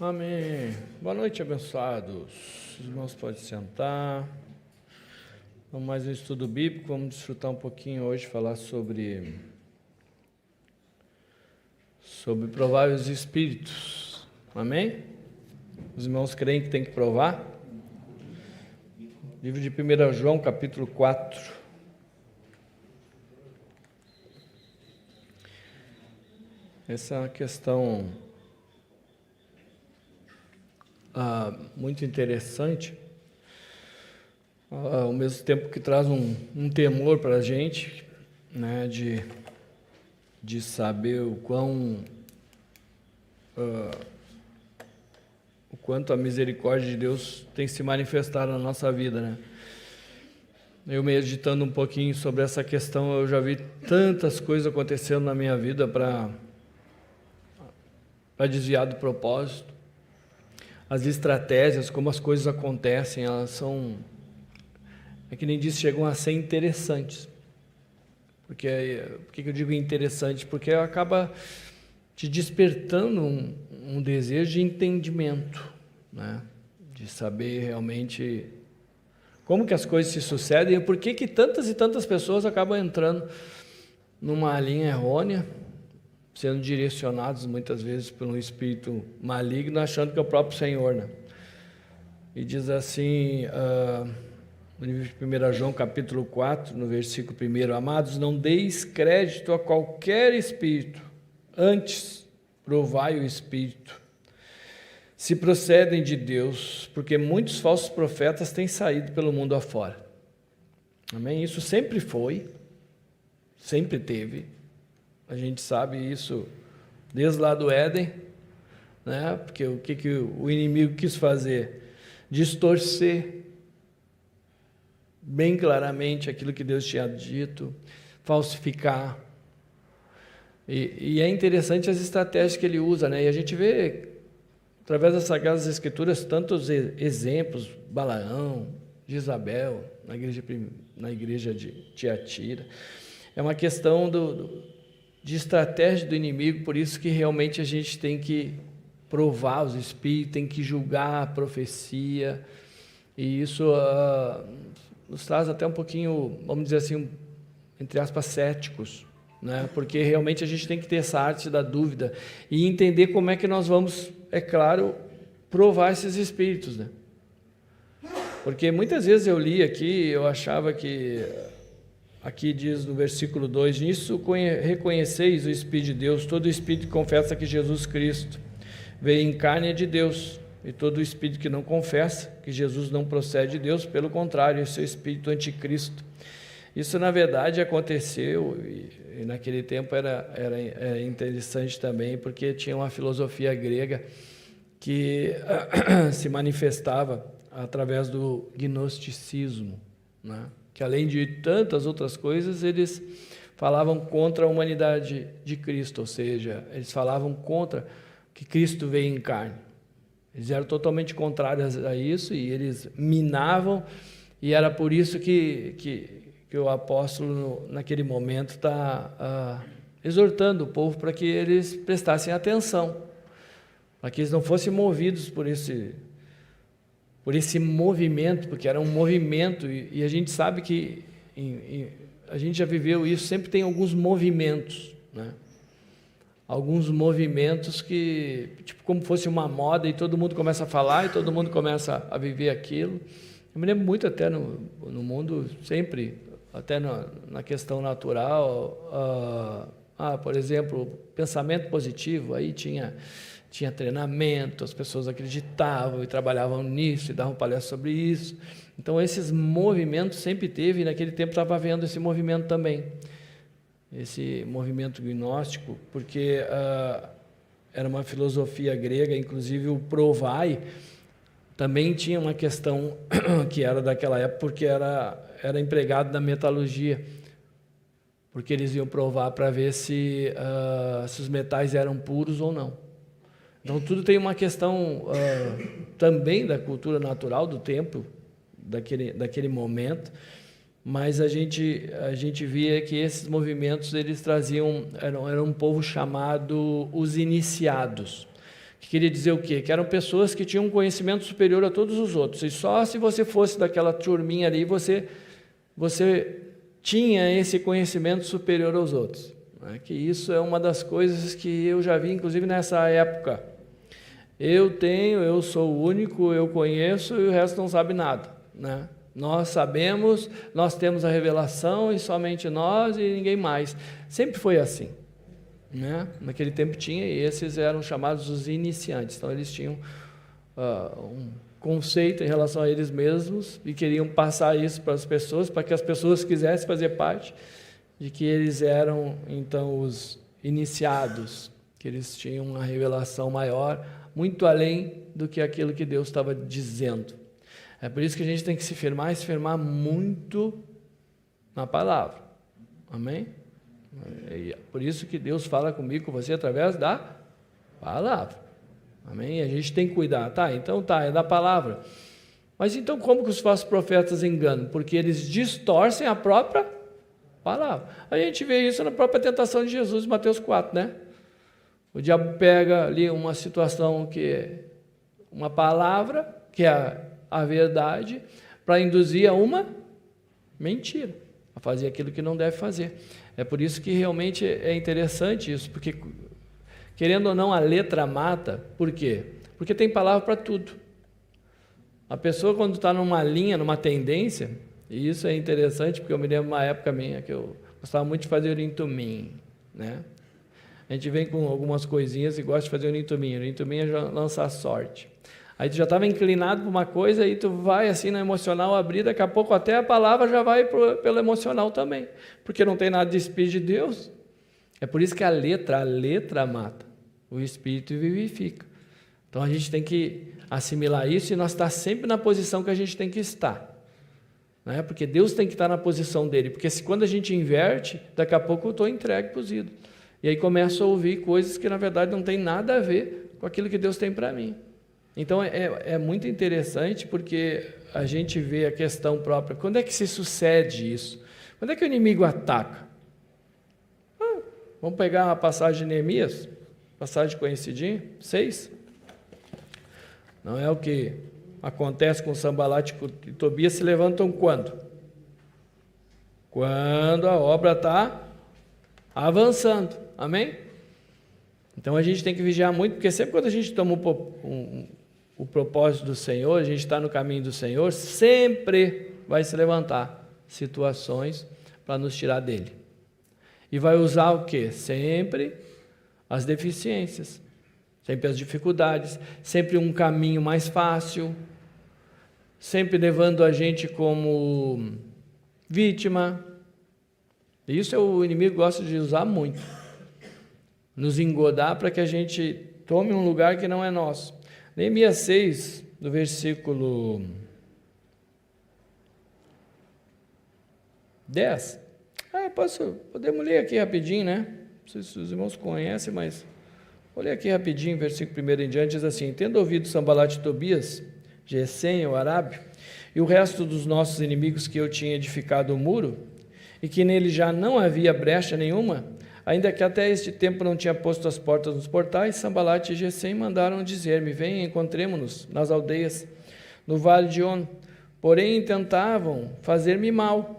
Amém. Boa noite, abençoados. Os irmãos podem sentar. Vamos mais um estudo bíblico. Vamos desfrutar um pouquinho hoje, falar sobre prováveis espíritos. Amém? Os irmãos creem que tem que provar? Livro de 1 João, capítulo 4. Essa é uma questão muito interessante, ao mesmo tempo que traz um temor para a gente, né, de saber o quanto a misericórdia de Deus tem se manifestado na nossa vida, né? Eu meditando um pouquinho sobre essa questão, eu já vi tantas coisas acontecendo na minha vida para desviar do propósito. As estratégias, como as coisas acontecem, elas são, que nem disse, chegam a ser interessantes. Por que eu digo interessante? Porque acaba te despertando um desejo de entendimento, né? De saber realmente como que as coisas se sucedem e por que tantas e tantas pessoas acabam entrando numa linha errônea, sendo direcionados muitas vezes por um espírito maligno, achando que é o próprio Senhor, né? E diz assim, no livro de 1 João, capítulo 4, no versículo 1: Amados, não deis crédito a qualquer espírito, antes provai o espírito, se procedem de Deus, porque muitos falsos profetas têm saído pelo mundo afora. Amém? Isso sempre foi, sempre teve. A gente sabe isso desde lá do Éden, né? Porque o que o inimigo quis fazer? Distorcer bem claramente aquilo que Deus tinha dito, falsificar. E é interessante as estratégias que ele usa, né? E a gente vê, através das Sagradas Escrituras, tantos exemplos: Balaão, de Isabel, na igreja de Tiatira. É uma questão de estratégia do inimigo, por isso que realmente a gente tem que provar os espíritos, tem que julgar a profecia, e isso nos traz até um pouquinho, vamos dizer assim, entre aspas, céticos, né? Porque realmente a gente tem que ter essa arte da dúvida e entender como é que nós vamos, é claro, provar esses espíritos, né? Porque muitas vezes eu li aqui, eu achava que aqui diz no versículo 2: Nisso reconheceis o Espírito de Deus, todo espírito que confessa que Jesus Cristo veio em carne é de Deus, e todo espírito que não confessa que Jesus não procede de Deus, pelo contrário, esse é o espírito anticristo. Isso na verdade aconteceu, e naquele tempo era interessante também, porque tinha uma filosofia grega que se manifestava através do gnosticismo, né? Que além de tantas outras coisas, eles falavam contra a humanidade de Cristo, ou seja, eles falavam contra que Cristo veio em carne. Eles eram totalmente contrários a isso e eles minavam, e era por isso que o apóstolo, naquele momento, está exortando o povo para que eles prestassem atenção, para que eles não fossem movidos por esse movimento, porque era um movimento, e a gente sabe que a gente já viveu isso, sempre tem alguns movimentos, né? Alguns movimentos que, tipo, como fosse uma moda, e todo mundo começa a falar, e todo mundo começa a viver aquilo. Eu me lembro muito até no mundo, sempre, até na questão natural, por exemplo, pensamento positivo, aí tinha treinamento, as pessoas acreditavam e trabalhavam nisso e davam palestras sobre isso. Então esses movimentos sempre teve, e naquele tempo estava havendo esse movimento também, esse movimento gnóstico, porque era uma filosofia grega, inclusive o provai também tinha uma questão que era daquela época, porque era empregado na metalurgia, porque eles iam provar para ver se os metais eram puros ou não. Então tudo tem uma questão também da cultura natural do tempo, daquele momento, mas a gente via que esses movimentos eles traziam, era um povo chamado os iniciados, Que queria dizer o quê? Que eram pessoas que tinham um conhecimento superior a todos os outros. E só se você fosse daquela turminha ali, você tinha esse conhecimento superior aos outros. Que isso é uma das coisas que eu já vi, inclusive nessa época. Eu sou o único, eu conheço e o resto não sabe nada, né? Nós sabemos, nós temos a revelação e somente nós e ninguém mais. Sempre foi assim, né? Naquele tempo tinha, e esses eram chamados os iniciantes. Então eles tinham um conceito em relação a eles mesmos e queriam passar isso para as pessoas, para que as pessoas quisessem fazer parte de que eles eram então os iniciados, que eles tinham uma revelação maior, muito além do que aquilo que Deus estava dizendo. É por isso que a gente tem que se firmar muito na palavra. Amém? É por isso que Deus fala comigo, com você, através da palavra. Amém? A gente tem que cuidar. Então é da palavra. Mas então como que os falsos profetas enganam? Porque eles distorcem a própria palavra. A gente vê isso na própria tentação de Jesus, em Mateus 4, né? O diabo pega ali uma situação uma palavra, que é a verdade, para induzir a uma mentira, a fazer aquilo que não deve fazer. É por isso que realmente é interessante isso, porque, querendo ou não, a letra mata. Por quê? Porque tem palavra para tudo. A pessoa, quando está numa linha, numa tendência, e isso é interessante, porque eu me lembro de uma época minha que eu gostava muito de fazer urintumim, né? A gente vem com algumas coisinhas e gosta de fazer urintumim. Urintumim é lançar sorte. Aí tu já estava inclinado para uma coisa e tu vai assim no emocional abrir, daqui a pouco até a palavra já vai pelo emocional também, porque não tem nada de Espírito de Deus. É por isso que a letra mata, o Espírito vivifica. Então a gente tem que assimilar isso e nós estar sempre na posição que a gente tem que estar, né? Porque Deus tem que estar na posição dele, porque quando a gente inverte, daqui a pouco eu estou entregue para os ídolos. E aí começo a ouvir coisas que na verdade não tem nada a ver com aquilo que Deus tem para mim. Então é muito interessante, porque a gente vê a questão própria. Quando é que se sucede isso? Quando é que o inimigo ataca? Vamos pegar uma passagem de Neemias, passagem conhecidinha, 6. Não é o que acontece com Sanbalate e Tobias, se levantam quando? Quando a obra está avançando, amém? Então a gente tem que vigiar muito, porque sempre quando a gente toma o propósito do Senhor, a gente está no caminho do Senhor, sempre vai se levantar situações para nos tirar dele. E vai usar o quê? Sempre as deficiências, sempre as dificuldades, sempre um caminho mais fácil, sempre levando a gente como vítima. E isso o inimigo gosta de usar muito, nos engodar para que a gente tome um lugar que não é nosso. Neemias 6, do versículo 10. Podemos ler aqui rapidinho, né? Não sei se os irmãos conhecem, mas vou ler aqui rapidinho, versículo 1 em diante, diz assim: tendo ouvido Sanbalate e Tobias, Gesem, o arábio, e o resto dos nossos inimigos que eu tinha edificado o muro, e que nele já não havia brecha nenhuma, ainda que até este tempo não tinha posto as portas nos portais, Sanbalate e Gesem mandaram dizer-me: venha, encontremo-nos nas aldeias, no vale de On. Porém, tentavam fazer-me mal.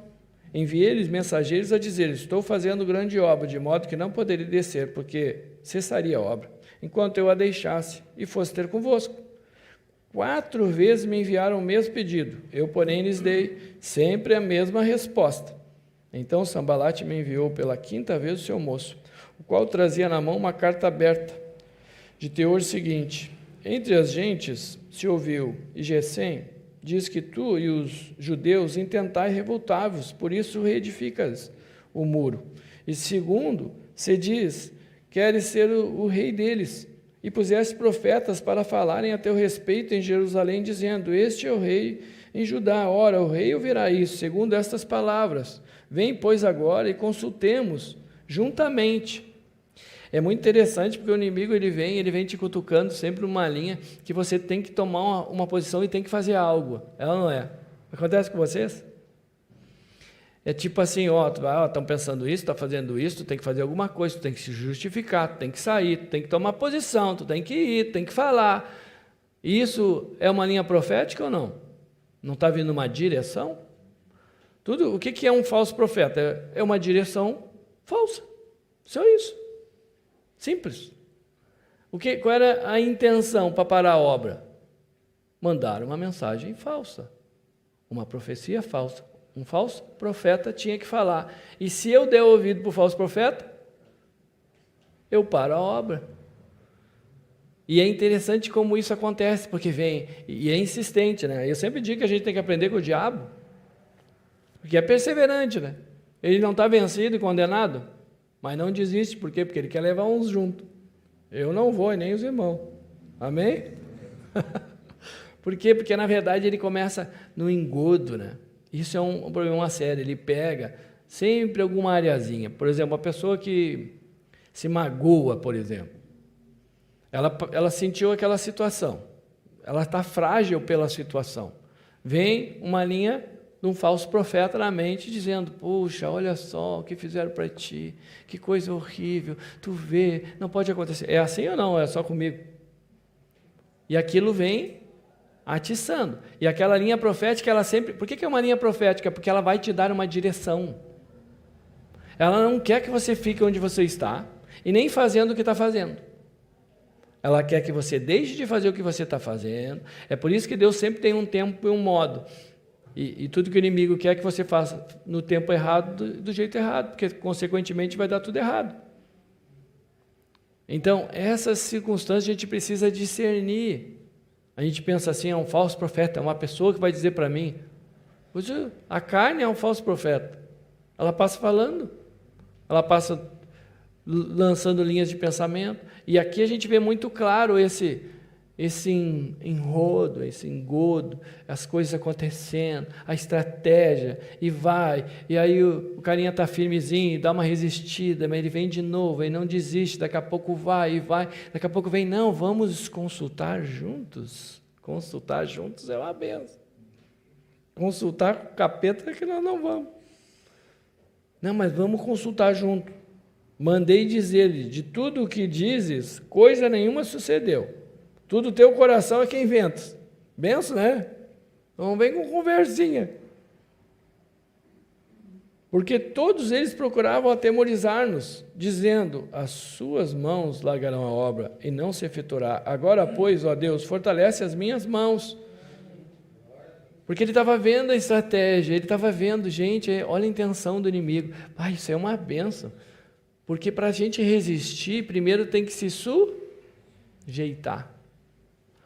Enviei-lhes mensageiros a dizer: estou fazendo grande obra, de modo que não poderia descer, porque cessaria a obra, enquanto eu a deixasse e fosse ter convosco. 4 vezes me enviaram o mesmo pedido, eu, porém, lhes dei sempre a mesma resposta. Então Sanbalate me enviou pela 5ª vez o seu moço, o qual trazia na mão uma carta aberta, de teor seguinte: entre as gentes se ouviu, e Gesem diz que tu e os judeus intentai revoltar-vos, por isso reedificas o muro. E segundo, se diz, queres ser o rei deles, e puseste profetas para falarem a teu respeito em Jerusalém, dizendo: este é o rei em Judá. Ora, o rei ouvirá isso, segundo estas palavras. Vem, pois, agora e consultemos juntamente. É muito interessante, porque o inimigo ele vem te cutucando sempre numa linha que você tem que tomar uma posição e tem que fazer algo. Ela não é. Acontece com vocês? É tipo assim, ó, estão pensando isso, está fazendo isso, tu tem que fazer alguma coisa, tu tem que se justificar, tu tem que sair, tu tem que tomar posição, tu tem que ir, tu tem que falar. Isso é uma linha profética ou não? Não está vindo uma direção? O que é um falso profeta? É uma direção falsa. Só isso. Simples. Qual era a intenção para parar a obra? Mandar uma mensagem falsa. Uma profecia falsa. Um falso profeta tinha que falar. E se eu der ouvido para o falso profeta, eu paro a obra. E é interessante como isso acontece, porque vem, e é insistente, né? Eu sempre digo que a gente tem que aprender com o diabo, porque é perseverante, né? Ele não está vencido e condenado, mas não desiste. Por quê? Porque ele quer levar uns junto. Eu não vou, e nem os irmãos. Amém? Por quê? Porque, na verdade, ele começa no engodo, né? Isso é um problema sério. Ele pega sempre alguma areazinha. Por exemplo, uma pessoa que se magoa, por exemplo. Ela sentiu aquela situação. Ela está frágil pela situação. Vem uma linha de um falso profeta na mente dizendo: puxa, olha só o que fizeram para ti, que coisa horrível, tu vê, não pode acontecer. É assim ou não? É só comigo? E aquilo vem atiçando. E aquela linha profética, ela sempre... Por que é uma linha profética? Porque ela vai te dar uma direção. Ela não quer que você fique onde você está e nem fazendo o que está fazendo. Ela quer que você deixe de fazer o que você está fazendo. É por isso que Deus sempre tem um tempo e um modo. E tudo que o inimigo quer que você faça no tempo errado, do jeito errado, porque, consequentemente, vai dar tudo errado. Então, essas circunstâncias a gente precisa discernir. A gente pensa assim, é um falso profeta, é uma pessoa que vai dizer para mim. Pois a carne é um falso profeta. Ela passa falando, ela passa lançando linhas de pensamento. E aqui a gente vê muito claro esse enrodo, esse engodo, as coisas acontecendo, a estratégia, e vai, e aí o carinha está firmezinho, dá uma resistida, mas ele vem de novo, e não desiste, daqui a pouco vai, e vai, daqui a pouco vem, não, vamos consultar juntos. Consultar juntos é uma benção. Consultar com o capeta é que nós não vamos. Não, mas vamos consultar junto. Mandei dizer-lhe, de tudo o que dizes, coisa nenhuma sucedeu. Tudo teu coração é quem inventa. Benção, né? Não vem com conversinha. Porque todos eles procuravam atemorizar-nos, dizendo: as suas mãos largarão a obra e não se efetuará. Agora, pois, ó Deus, fortalece as minhas mãos. Porque ele estava vendo a estratégia, ele estava vendo, gente, olha a intenção do inimigo. Isso é uma benção. Porque para a gente resistir, primeiro tem que se sujeitar.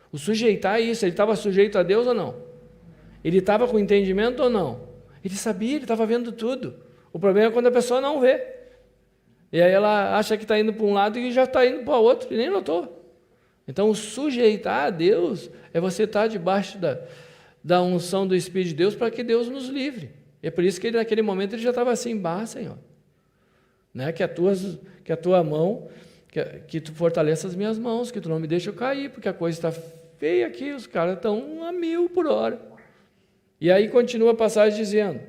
O sujeitar é isso. Ele estava sujeito a Deus ou não? Ele estava com entendimento ou não? Ele sabia, ele estava vendo tudo. O problema é quando a pessoa não vê. E aí ela acha que está indo para um lado e já está indo para o outro, e nem notou. Então, o sujeitar a Deus é você estar debaixo da unção do Espírito de Deus para que Deus nos livre. E é por isso que ele, naquele momento ele já estava assim: Senhor, né? Que a tua mão, que tu fortaleça as minhas mãos, que tu não me deixe eu cair, porque a coisa está feia aqui, os caras estão a 1000 por hora. E aí continua a passagem dizendo: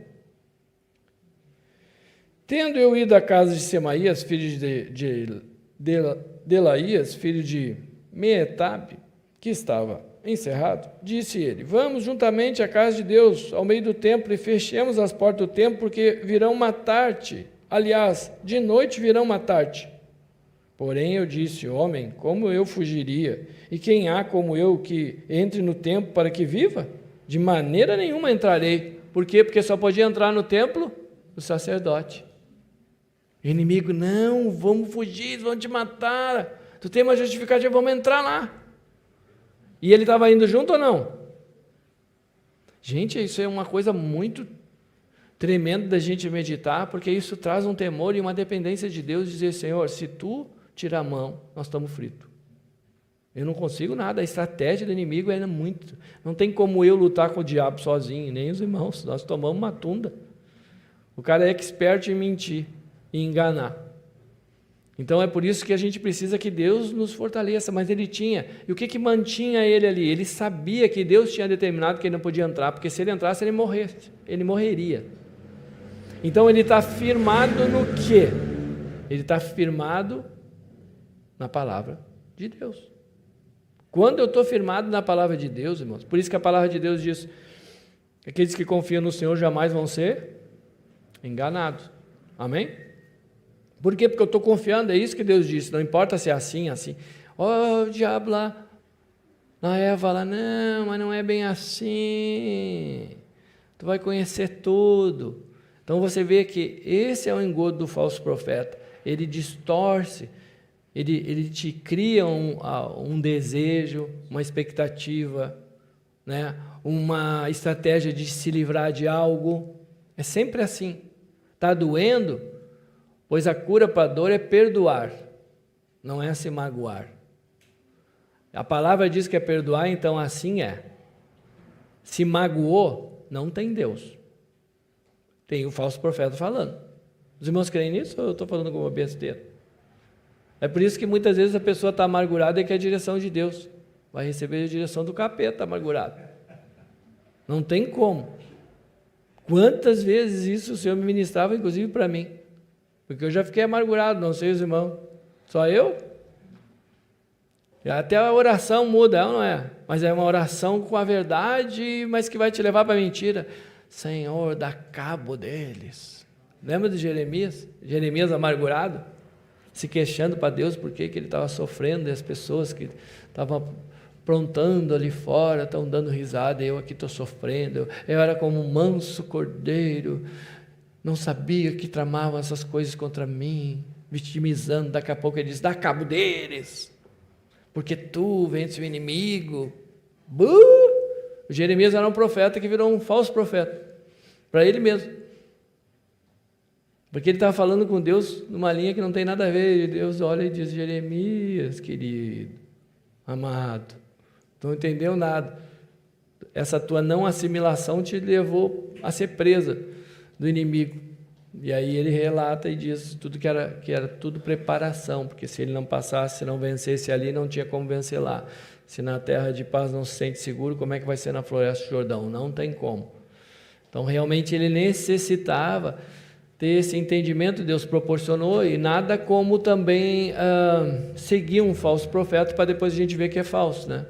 tendo eu ido à casa de Semaías, filho de Delaías, filho de Meetabe, que estava encerrado, disse ele: vamos juntamente à casa de Deus, ao meio do templo, e fechemos as portas do templo, porque virão matar-te. Aliás, de noite virão matar-te. Porém eu disse: homem, como eu fugiria? E quem há como eu que entre no templo para que viva? De maneira nenhuma entrarei. Por quê? Porque só podia entrar no templo o sacerdote. O inimigo: não, vamos fugir, vão te matar. Tu tem uma justificativa, vamos entrar lá. E ele estava indo junto ou não? Gente, isso é uma coisa muito tremenda da gente meditar, porque isso traz um temor e uma dependência de Deus, dizer: Senhor, se tu tirar a mão, nós estamos fritos. Eu não consigo nada, a estratégia do inimigo é muito. Não tem como eu lutar com o diabo sozinho, nem os irmãos, nós tomamos uma tunda. O cara é expert em mentir e enganar. Então é por isso que a gente precisa que Deus nos fortaleça, mas ele tinha. E o que mantinha ele ali? Ele sabia que Deus tinha determinado que ele não podia entrar, porque se ele entrasse, ele morreria. Então ele está firmado no quê? Ele está firmado na palavra de Deus. Quando eu estou firmado na palavra de Deus, irmãos, por isso que a palavra de Deus diz: aqueles que confiam no Senhor jamais vão ser enganados. Amém? Por quê? Porque eu estou confiando, é isso que Deus disse, não importa se é assim, assim. O diabo lá, na Eva lá, não, mas não é bem assim. Tu vai conhecer tudo. Então você vê que esse é o engodo do falso profeta. Ele distorce, ele te cria um desejo, uma expectativa, né? Uma estratégia de se livrar de algo. É sempre assim. Está doendo? Pois a cura para a dor é perdoar, não é se magoar. A palavra diz que é perdoar, então assim é. Se magoou, não tem Deus. Tem o falso profeta falando. Os irmãos creem nisso ou eu estou falando alguma besteira? É por isso que muitas vezes a pessoa está amargurada e quer a direção de Deus. Vai receber a direção do capeta amargurado. Não tem como. Quantas vezes isso o Senhor me ministrava, inclusive para mim. Porque eu já fiquei amargurado, não sei os irmãos. Só eu? Até a oração muda, não é? Mas é uma oração com a verdade, mas que vai te levar para a mentira. Senhor, dá cabo deles. Lembra de Jeremias? Jeremias amargurado, se queixando para Deus porque ele estava sofrendo, e as pessoas que estavam aprontando ali fora estão dando risada, eu aqui estou sofrendo. Eu era como um manso cordeiro, não sabia que tramavam essas coisas contra mim, vitimizando. Daqui a pouco ele diz: dá cabo deles, porque tu vences o inimigo. O Jeremias era um profeta que virou um falso profeta, para ele mesmo, porque ele estava falando com Deus numa linha que não tem nada a ver. E Deus olha e diz: Jeremias, querido, amado, tu não entendeu nada, essa tua não assimilação te levou a ser presa do inimigo. E aí ele relata e diz tudo que era tudo preparação, porque se ele não passasse, se não vencesse ali, não tinha como vencer lá. Se na terra de paz não se sente seguro, como é que vai ser na floresta do Jordão? Não tem como. Então realmente ele necessitava ter esse entendimento, Deus proporcionou, e nada como também seguir um falso profeta para depois a gente ver que é falso, né?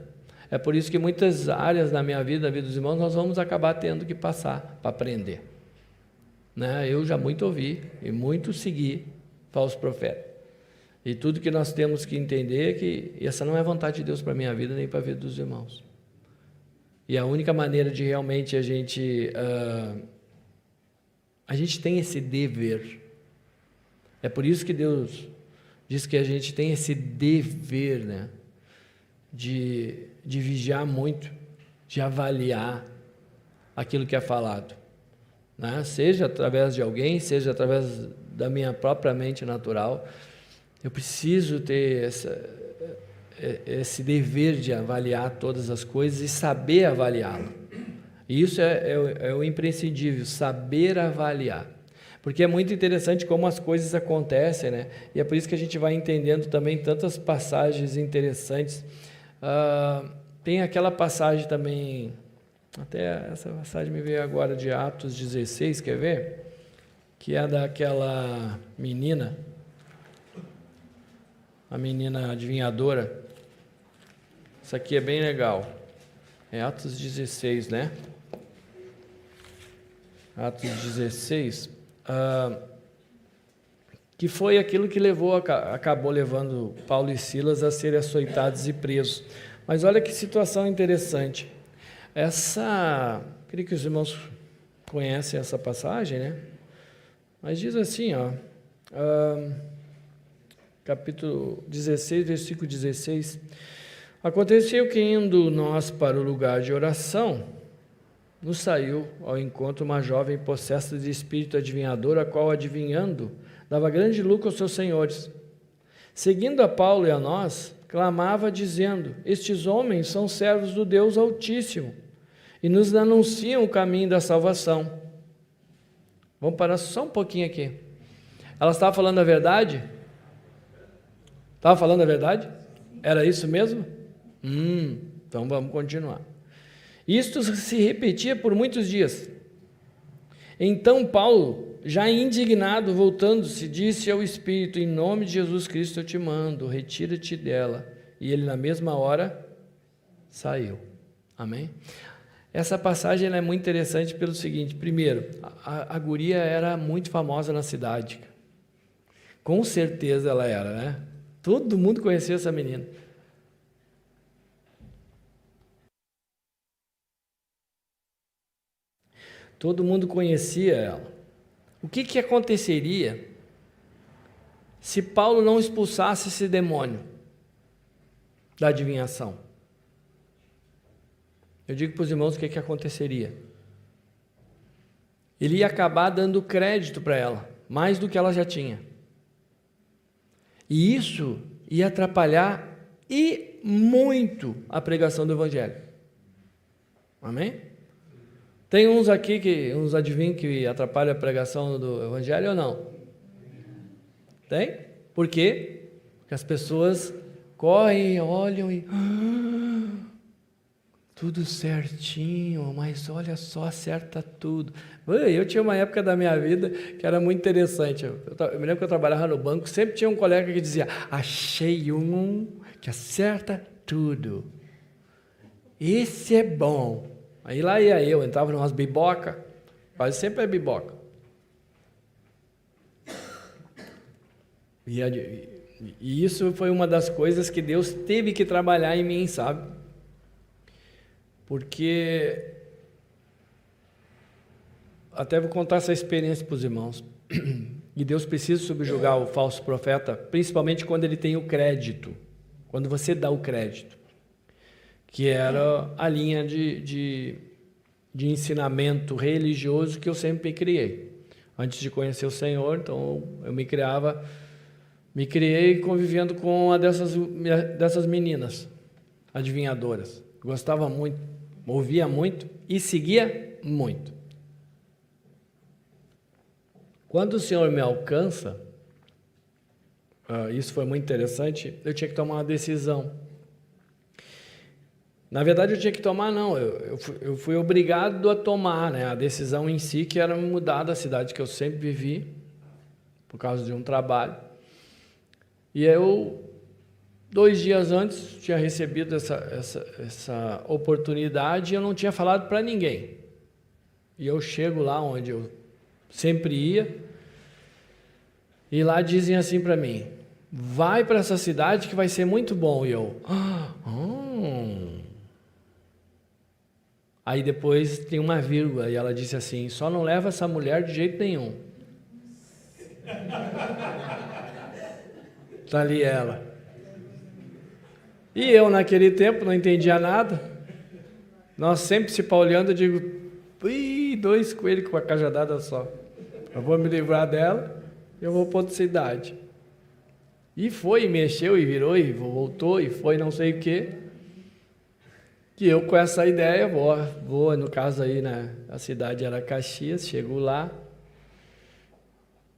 É por isso que muitas áreas na minha vida, na vida dos irmãos, nós vamos acabar tendo que passar para aprender, né? Eu já muito ouvi e muito segui falso profeta. E tudo que nós temos que entender é que essa não é a vontade de Deus para a minha vida nem para a vida dos irmãos. E a única maneira de realmente a gente tem esse dever. É por isso que Deus diz que a gente tem esse dever, né? De vigiar muito, de avaliar aquilo que é falado, né? Seja através de alguém, seja através da minha própria mente natural. Eu preciso ter esse dever de avaliar todas as coisas e saber avaliá-lo. E isso é o imprescindível, saber avaliar. Porque é muito interessante como as coisas acontecem, né? E é por isso que a gente vai entendendo também tantas passagens interessantes. Tem aquela passagem também, até essa passagem me veio agora de Atos 16, quer ver? Que é daquela menina, a menina adivinhadora. Isso aqui é bem legal. É Atos 16, né? Atos 16, que foi aquilo que acabou levando Paulo e Silas a serem açoitados e presos. Mas olha que situação interessante. Creio que os irmãos conhecem essa passagem, né? Mas diz assim, capítulo 16, versículo 16: aconteceu que, indo nós para o lugar de oração, nos saiu ao encontro uma jovem possessa de espírito adivinhador, a qual, adivinhando, dava grande lucro aos seus senhores. Seguindo a Paulo e a nós, clamava dizendo: estes homens são servos do Deus Altíssimo e nos anunciam o caminho da salvação. Vamos parar só um pouquinho aqui. Ela estava falando a verdade? Estava falando a verdade? Era isso mesmo? Então vamos continuar. Isto se repetia por muitos dias. Então Paulo já indignado, voltando-se, disse ao espírito: em nome de Jesus Cristo eu te mando, retira-te dela. E ele na mesma hora saiu. Amém? Essa passagem ela é muito interessante pelo seguinte: primeiro, a guria era muito famosa na cidade. Com certeza ela era, né? Todo mundo conhecia essa menina. Todo mundo conhecia ela. O que aconteceria se Paulo não expulsasse esse demônio da adivinhação? Eu digo para os irmãos o que aconteceria. Ele ia acabar dando crédito para ela, mais do que ela já tinha. E isso ia atrapalhar e muito a pregação do Evangelho. Amém? Tem uns aqui, uns adivinhos que atrapalham a pregação do Evangelho ou não? Tem? Por quê? Porque as pessoas correm, olham e... tudo certinho, mas olha só, acerta tudo. Eu tinha uma época da minha vida que era muito interessante. Eu me lembro que eu trabalhava no banco, sempre tinha um colega que dizia: achei um que acerta tudo. Esse é bom. Aí lá ia eu, entrava em umas biboca, quase sempre é biboca. E isso foi uma das coisas que Deus teve que trabalhar em mim, sabe? Porque, até vou contar essa experiência para os irmãos, e Deus precisa subjugar o falso profeta, principalmente quando ele tem o crédito, quando você dá o crédito, que era a linha de ensinamento religioso que eu sempre criei. Antes de conhecer o Senhor, então eu me criei convivendo com uma dessas meninas, adivinhadoras. Gostava muito, ouvia muito e seguia muito. Quando o Senhor me alcança, isso foi muito interessante, eu tinha que tomar uma decisão. Na verdade, eu tinha que tomar, não, eu fui obrigado a tomar, né, a decisão em si, que era me mudar da cidade que eu sempre vivi, por causa de um trabalho. E eu, 2 dias antes, tinha recebido essa oportunidade e eu não tinha falado para ninguém. E eu chego lá onde eu sempre ia, e lá dizem assim para mim: vai para essa cidade que vai ser muito bom. E eu... Aí depois tem uma vírgula, e ela disse assim: só não leva essa mulher de jeito nenhum. Está ali ela. E eu, naquele tempo, não entendia nada. Nós sempre se pauleando, eu digo: 2 coelhos com a cajadada só. Eu vou me livrar dela, eu vou para outra cidade. E foi, e mexeu, e virou, e voltou, e foi não sei o quê. Que eu, com essa ideia, vou no caso aí, né, a cidade era Caxias, chego lá,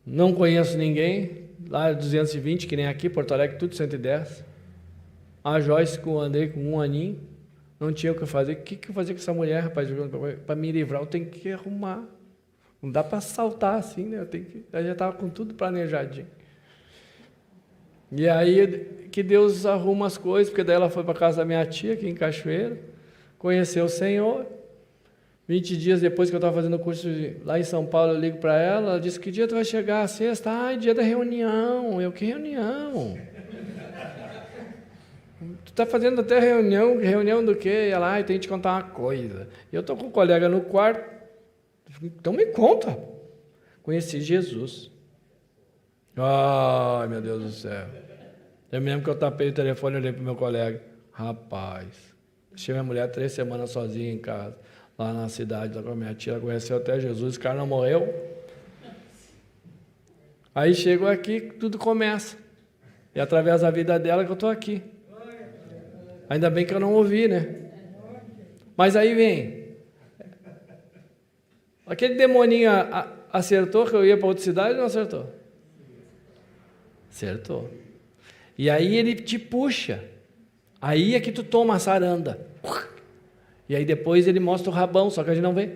não conheço ninguém, lá é 220, que nem aqui, Porto Alegre, tudo 110. A Joyce, que eu andei com 1 aninho, não tinha o que fazer. O que eu fazia com essa mulher, rapaz? Para me livrar, eu tenho que arrumar. Não dá para saltar assim, né? Eu já estava com tudo planejadinho. E aí que Deus arruma as coisas, porque daí ela foi para casa da minha tia, aqui em Cachoeira, conheceu o Senhor. 20 dias depois que eu estava fazendo o curso lá em São Paulo, eu ligo para ela, ela disse: que dia tu vai chegar? Sexta? Ai, dia da reunião. Eu: que reunião? Tu está fazendo até reunião do quê? Ela: eu tenho que te contar uma coisa. E eu estou com um colega no quarto, então me conta. Conheci Jesus. Ai, meu Deus do céu. Eu mesmo que eu tapei o telefone e olhei para o meu colega: rapaz, deixei minha mulher 3 semanas sozinha em casa, lá na cidade, lá com a minha tia, ela conheceu até Jesus, o cara não morreu. Aí chego aqui, tudo começa. E através da vida dela que eu estou aqui. Ainda bem que eu não ouvi, né? Mas aí vem. Aquele demoninho acertou que eu ia para outra cidade ou não acertou? Acertou. E aí ele te puxa. Aí é que tu toma a saranda. E aí depois ele mostra o rabão, só que a gente não vê.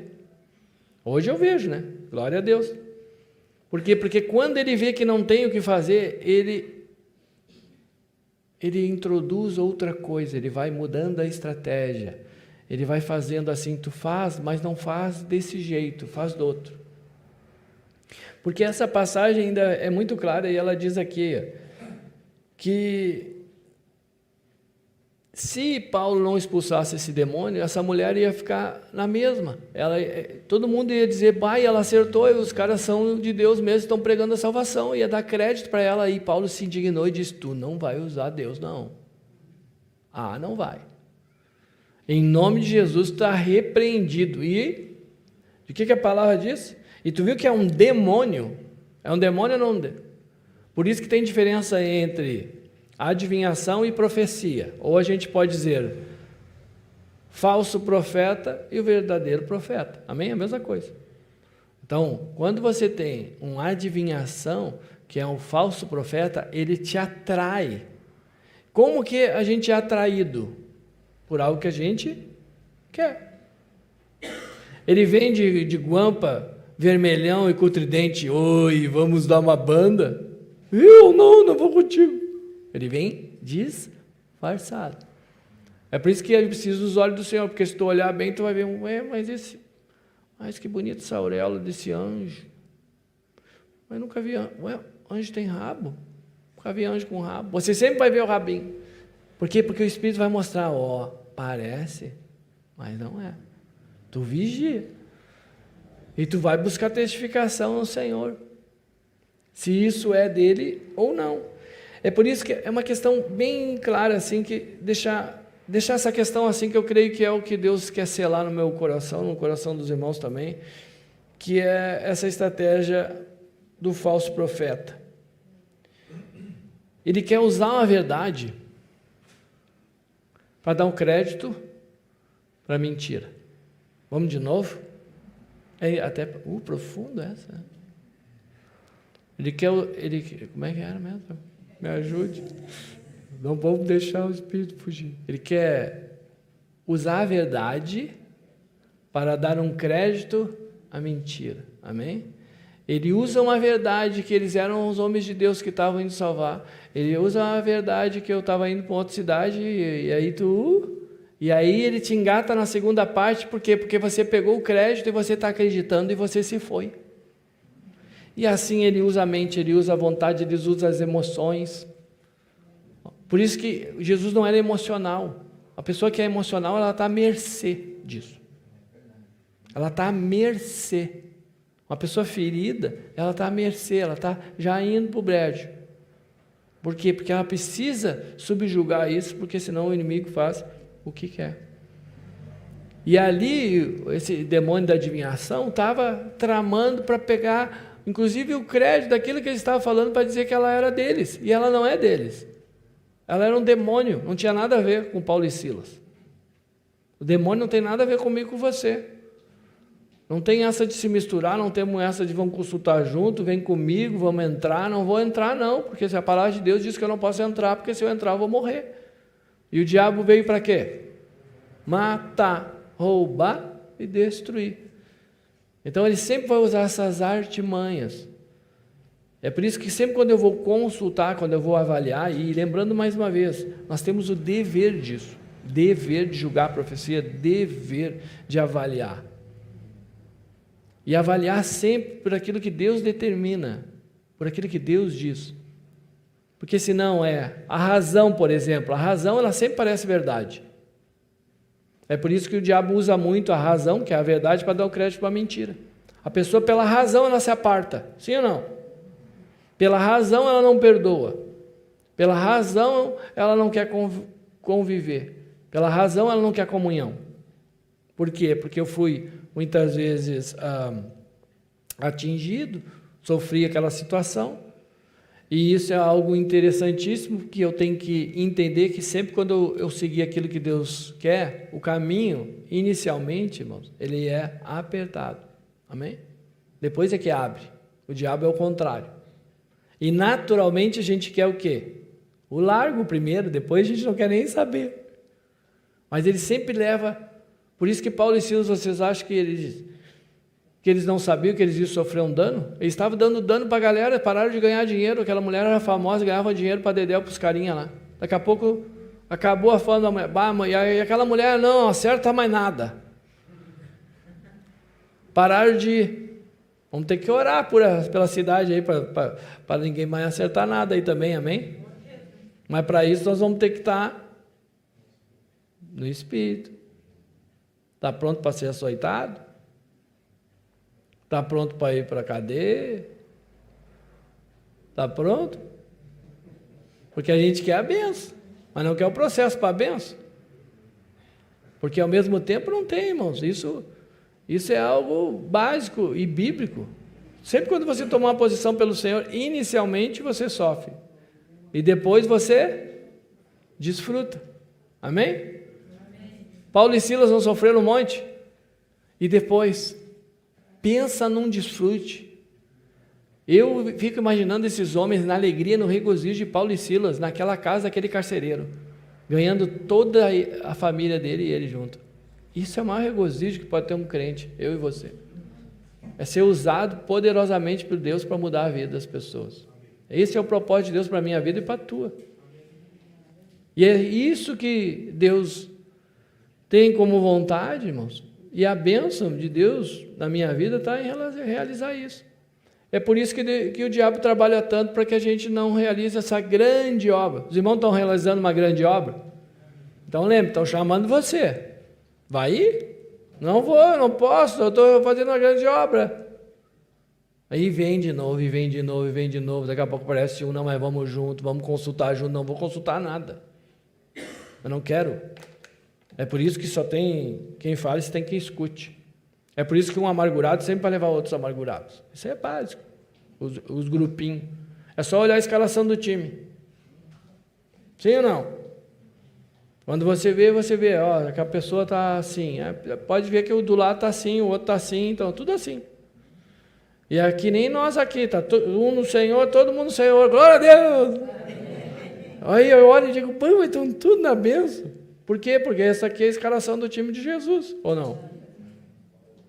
Hoje eu vejo, né? Glória a Deus. Por quê? Porque quando ele vê que não tem o que fazer, ele introduz outra coisa, ele vai mudando a estratégia, ele vai fazendo assim, tu faz, mas não faz desse jeito, faz do outro. Porque essa passagem ainda é muito clara e ela diz aqui que se Paulo não expulsasse esse demônio, essa mulher ia ficar na mesma. Todo mundo ia dizer, pai, ela acertou, os caras são de Deus mesmo, estão pregando a salvação, ia dar crédito para ela. E Paulo se indignou e disse, tu não vai usar Deus, não. Não vai. Em nome de Jesus está repreendido. E o que a palavra diz? E tu viu que é um demônio? É um demônio ou não? Por isso que tem diferença entre adivinhação e profecia. Ou a gente pode dizer falso profeta e o verdadeiro profeta. Amém? É a mesma coisa. Então, quando você tem uma adivinhação, que é um falso profeta, ele te atrai. Como que a gente é atraído? Por algo que a gente quer. Ele vem de guampa, vermelhão e com o tridente, oi, vamos dar uma banda? Eu não vou contigo. Ele vem disfarçado. É por isso que ele precisa dos olhos do Senhor, porque se tu olhar bem, tu vai ver, mas que bonita essa auréola desse anjo. Mas nunca vi anjo. Anjo tem rabo? Nunca vi anjo com rabo. Você sempre vai ver o rabinho. Por quê? Porque o Espírito vai mostrar, parece, mas não é. Tu vigia. E tu vai buscar testificação no Senhor. Se isso é dele ou não. É por isso que é uma questão bem clara, assim, que deixar essa questão assim, que eu creio que é o que Deus quer selar no meu coração, no coração dos irmãos também, que é essa estratégia do falso profeta. Ele quer usar uma verdade para dar um crédito para mentira. Vamos de novo? É até profundo essa. Como é que era mesmo? Me ajude. Não vamos deixar o Espírito fugir. Ele quer usar a verdade para dar um crédito à mentira. Amém? Ele usa uma verdade que eles eram os homens de Deus que estavam indo salvar. Ele usa uma verdade que eu estava indo para outra cidade e aí ele te engata na segunda parte. Por quê? Porque você pegou o crédito e você está acreditando e você se foi. E assim ele usa a mente, ele usa a vontade, ele usa as emoções. Por isso que Jesus não era emocional. A pessoa que é emocional, ela está à mercê disso. Ela está à mercê. Uma pessoa ferida, ela está à mercê, ela está já indo para o brejo. Por quê? Porque ela precisa subjugar isso, porque senão o inimigo faz o que quer. E ali, esse demônio da adivinhação estava tramando para pegar inclusive o crédito daquilo que ele estava falando para dizer que ela era deles, e ela não é deles. Ela era um demônio, não tinha nada a ver com Paulo e Silas. O demônio não tem nada a ver comigo e com você. Não tem essa de se misturar, não temos essa de vamos consultar junto, vem comigo, vamos entrar. Não vou entrar não, porque se a palavra de Deus diz que eu não posso entrar, porque se eu entrar eu vou morrer. E o diabo veio para quê? Matar, roubar e destruir. Então ele sempre vai usar essas artimanhas. É por isso que sempre quando eu vou consultar, quando eu vou avaliar, e lembrando mais uma vez, nós temos o dever disso, dever de julgar a profecia, dever de avaliar. E avaliar sempre por aquilo que Deus determina, por aquilo que Deus diz. Porque senão a razão, por exemplo, a razão ela sempre parece verdade. É por isso que o diabo usa muito a razão, que é a verdade, para dar o crédito para a mentira. A pessoa, pela razão, ela se aparta. Sim ou não? Pela razão, ela não perdoa. Pela razão, ela não quer conviver. Pela razão, ela não quer comunhão. Por quê? Porque eu fui, muitas vezes, atingido, sofri aquela situação. E isso é algo interessantíssimo que eu tenho que entender que sempre quando eu seguir aquilo que Deus quer, o caminho, inicialmente, irmãos, ele é apertado. Amém? Depois é que abre. O diabo é o contrário. E naturalmente a gente quer o quê? O largo primeiro, depois a gente não quer nem saber. Mas ele sempre leva... Por isso que Paulo e Silas, vocês acham que eles que eles não sabiam que eles iam sofrer um dano. Eles estavam dando dano para a galera, pararam de ganhar dinheiro. Aquela mulher era famosa, ganhava dinheiro para Dedéu, para os carinha lá. Daqui a pouco acabou a fama da mulher. Bah, e aquela mulher não acerta mais nada. Pararam de ir. Vamos ter que orar pela cidade aí, para ninguém mais acertar nada aí também, amém? Mas para isso nós vamos ter que estar no Espírito. Está pronto para ser açoitado? Está pronto para ir para a cadeia? Está pronto? Porque a gente quer a benção, mas não quer o processo para a benção. Porque ao mesmo tempo não tem, irmãos. Isso é algo básico e bíblico. Sempre quando você tomar uma posição pelo Senhor, inicialmente você sofre. E depois você desfruta. Amém? Amém. Paulo e Silas não sofreram um monte? E depois, pensa num desfrute. Eu fico imaginando esses homens na alegria, no regozijo de Paulo e Silas, naquela casa daquele carcereiro, ganhando toda a família dele e ele junto. Isso é o maior regozijo que pode ter um crente, eu e você. É ser usado poderosamente por Deus para mudar a vida das pessoas. Esse é o propósito de Deus para a minha vida e para a tua. E é isso que Deus tem como vontade, irmãos. E a bênção de Deus na minha vida está em realizar isso. É por isso que o diabo trabalha tanto para que a gente não realize essa grande obra. Os irmãos estão realizando uma grande obra? Então lembre, estão chamando você. Vai ir? Não vou, não posso, eu estou fazendo uma grande obra. Aí vem de novo, e vem de novo, e vem de novo. Daqui a pouco aparece um, não, mas vamos junto, vamos consultar junto. Não vou consultar nada. Eu não quero. É por isso que só tem quem fala, isso tem quem escute. É por isso que um amargurado sempre vai levar outros amargurados. Isso é básico. Os grupinhos. É só olhar a escalação do time. Sim ou não? Quando você vê, ó, que a pessoa está assim. Pode ver que o do lado está assim, o outro está assim, então tudo assim. E aqui nem nós aqui, está um no Senhor, todo mundo no Senhor, glória a Deus! Aí eu olho e digo, pô, mas estão tudo na bênção. Por quê? Porque essa aqui é a escalação do time de Jesus, ou não?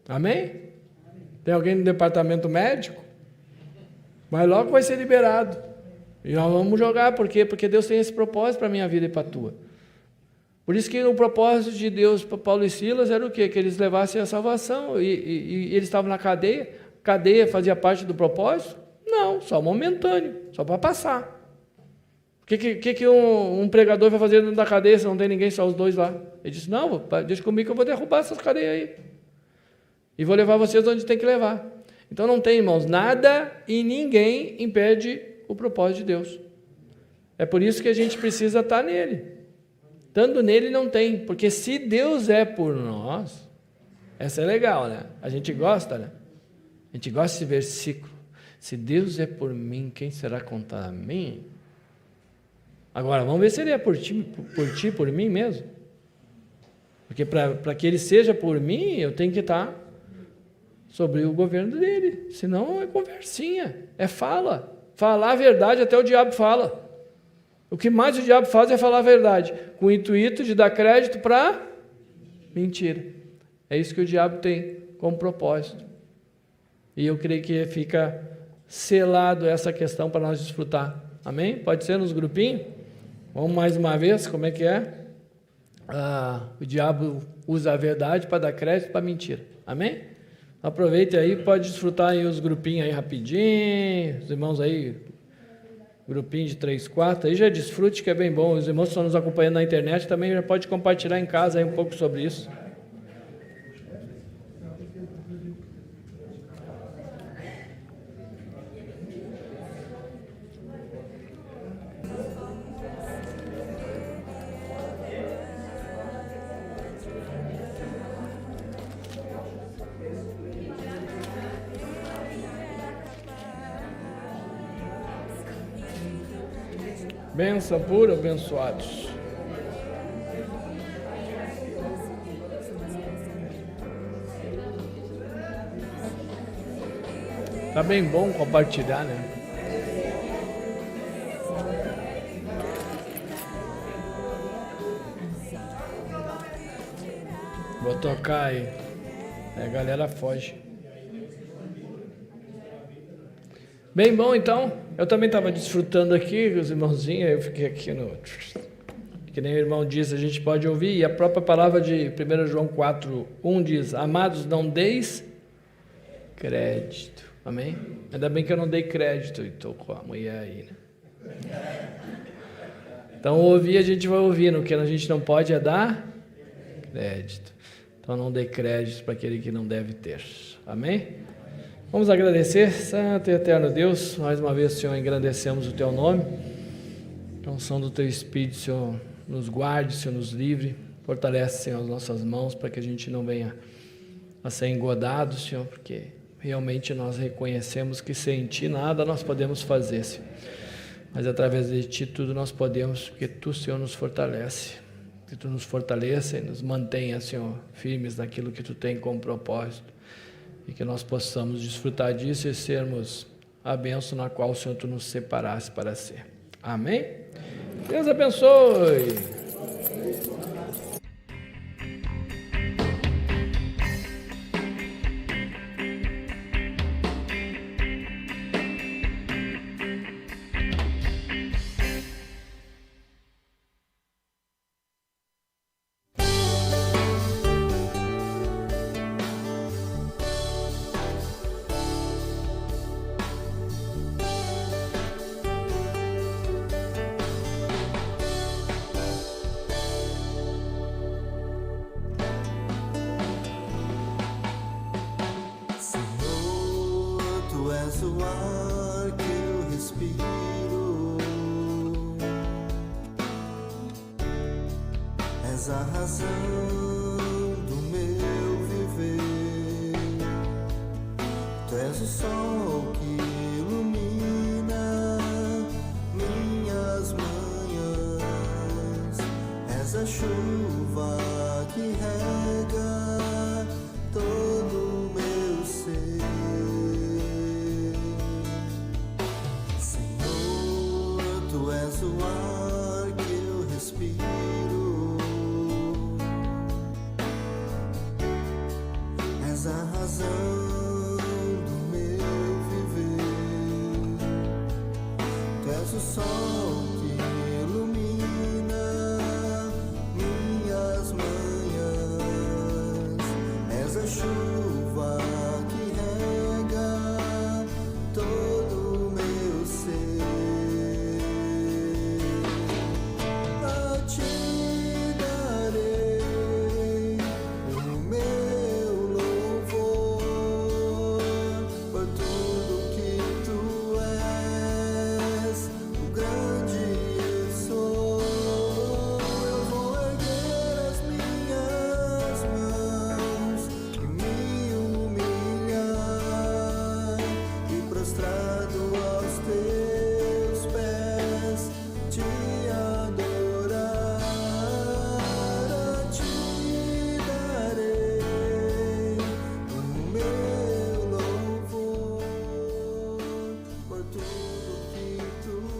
Amém? Tem alguém no departamento médico? Mas logo vai ser liberado. E nós vamos jogar, por quê? Porque Deus tem esse propósito para a minha vida e para a tua. Por isso que o propósito de Deus para Paulo e Silas era o quê? Que eles levassem a salvação. E eles estavam na cadeia. Cadeia fazia parte do propósito? Não, só momentâneo, só para passar. O que um pregador vai fazer dentro da cadeia se não tem ninguém, só os dois lá? Ele disse, não, deixa comigo que eu vou derrubar essas cadeias aí. E vou levar vocês onde tem que levar. Então não tem, irmãos, nada e ninguém impede o propósito de Deus. É por isso que a gente precisa estar nele. Estando nele não tem, porque se Deus é por nós, essa é legal, né? A gente gosta, né? A gente gosta desse versículo. Se Deus é por mim, quem será contra mim? Agora, vamos ver se ele é por ti, por mim mesmo. Porque para que ele seja por mim, eu tenho que estar sobre o governo dele. Senão é conversinha, é fala. Falar a verdade, até o diabo fala. O que mais o diabo faz é falar a verdade, com o intuito de dar crédito para mentira. É isso que o diabo tem como propósito. E eu creio que fica selado essa questão para nós desfrutar. Amém? Pode ser nos grupinhos? Vamos mais uma vez, como é que é? O diabo usa a verdade para dar crédito para mentira. Amém? Aproveite aí, pode desfrutar aí os grupinhos aí rapidinho, os irmãos aí, grupinho de 3, 4, aí já desfrute que é bem bom. Os irmãos que estão nos acompanhando na internet também já pode compartilhar em casa aí um pouco sobre isso. Bênção pura, abençoados. Tá bem bom compartilhar, né? Vou tocar aí. A galera foge. Bem bom, então. Eu também estava desfrutando aqui com os irmãozinhos, eu fiquei aqui no... Que nem o irmão disse, a gente pode ouvir, e a própria palavra de 1 João 4:1 diz: amados, não deis crédito. Amém? Ainda bem que eu não dei crédito, e estou com a mulher aí, né? Então, ouvir, a gente vai ouvindo, o que a gente não pode é dar crédito. Então, não dê crédito para aquele que não deve ter. Amém? Vamos agradecer, Santo e Eterno Deus, mais uma vez, Senhor, engrandecemos o Teu nome, a unção do Teu Espírito, Senhor, nos guarde, Senhor, nos livre, fortalece, Senhor, as nossas mãos, para que a gente não venha a ser engodado, Senhor, porque realmente nós reconhecemos que sem Ti nada nós podemos fazer, Senhor, mas através de Ti tudo nós podemos, porque Tu, Senhor, nos fortalece, que Tu nos fortaleça e nos mantenha, Senhor, firmes naquilo que Tu tem como propósito, e que nós possamos desfrutar disso e sermos a bênção na qual o Senhor Tu nos separasse para ser. Amém? Deus abençoe! O ar que eu respiro, és a razão do meu viver. Tu és o sol que ilumina minhas manhãs, és a chuva que rega todo o meu ser. Tu és o ar que eu respiro, és a razão do meu viver. Tu és o sol